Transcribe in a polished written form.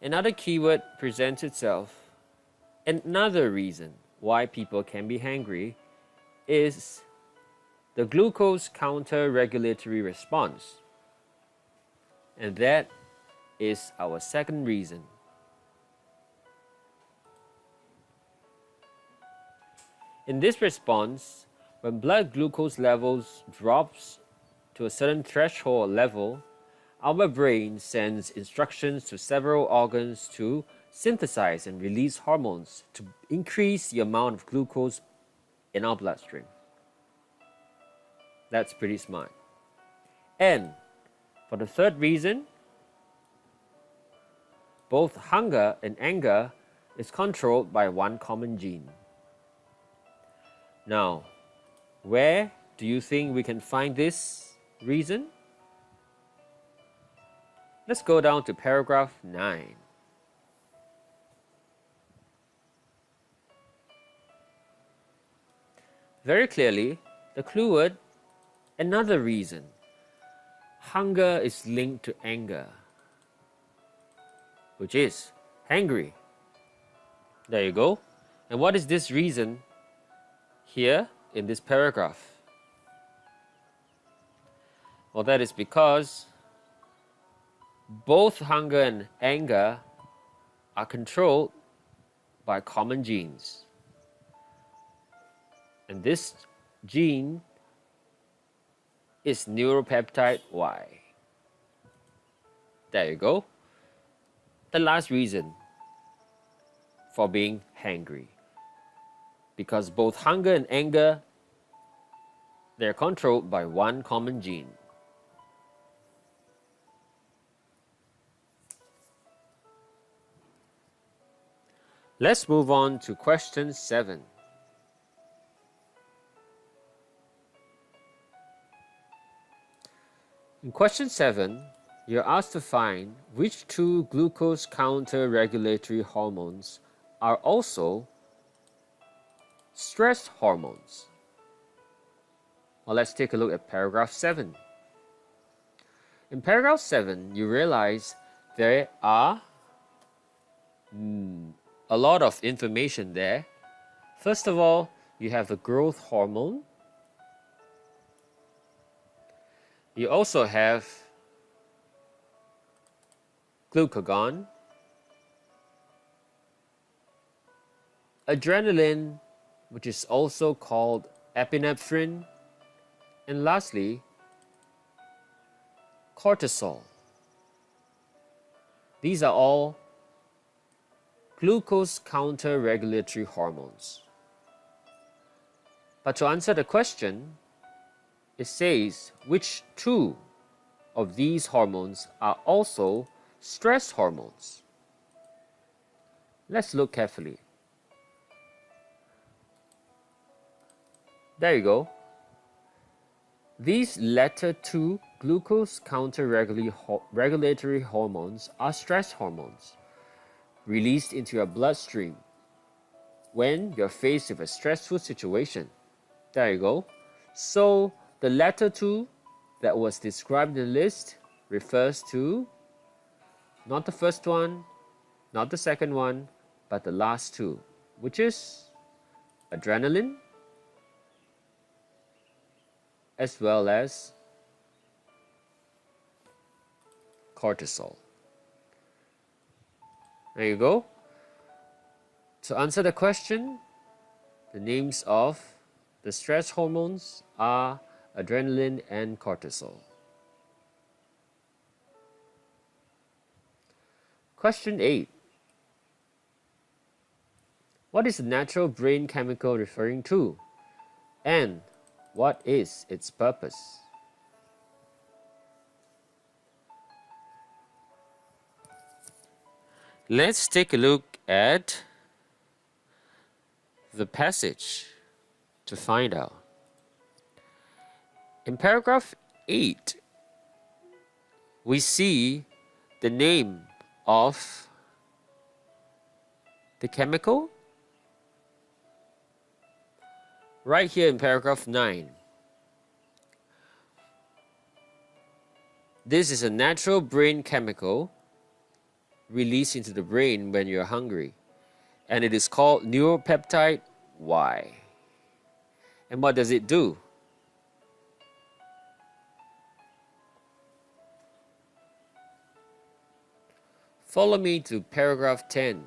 Another keyword presents itself. Another reason why people can be hangry is the glucose counter-regulatory response. And that is our second reason. In this response, when blood glucose levels drops to a certain threshold level, our brain sends instructions to several organs to synthesize and release hormones to increase the amount of glucose in our bloodstream. That's pretty smart. And for the third reason, both hunger and anger is controlled by one common gene. Now, where do you think we can find this reason? Let's go down to paragraph 9. Very clearly, the clue word, another reason. Hunger is linked to anger, which is hangry. There you go. And what is this reason here in this paragraph? Well, that is because both hunger and anger are controlled by common genes. And this gene is neuropeptide Y. There you go. The last reason for being hangry. Because both hunger and anger, they're controlled by one common gene. Let's move on to question 7. In question 7, you're asked to find which two glucose counter-regulatory hormones are also stress hormones. Well, let's take a look at paragraph 7. In paragraph 7, you realize there are a lot of information there. First of all, you have the growth hormone. You also have glucagon, adrenaline, which is also called epinephrine, and lastly, cortisol. These are all glucose counter-regulatory hormones. But to answer the question, it says which two of these hormones are also stress hormones. Let's look carefully. There you go. These latter two glucose counter-regulatory hormones are stress hormones released into your bloodstream when you're faced with a stressful situation. There you go. So the latter two that was described in the list refers to not the first one, not the second one, but the last two, which is adrenaline as well as cortisol. There you go. To answer the question, the names of the stress hormones are adrenaline and cortisol. Question 8. What is the natural brain chemical referring to? And what is its purpose? Let's take a look at the passage to find out. In paragraph 8, we see the name of the chemical right here in paragraph 9. This is a natural brain chemical released into the brain when you're hungry, and it is called neuropeptide Y. And what does it do? Follow me to paragraph 10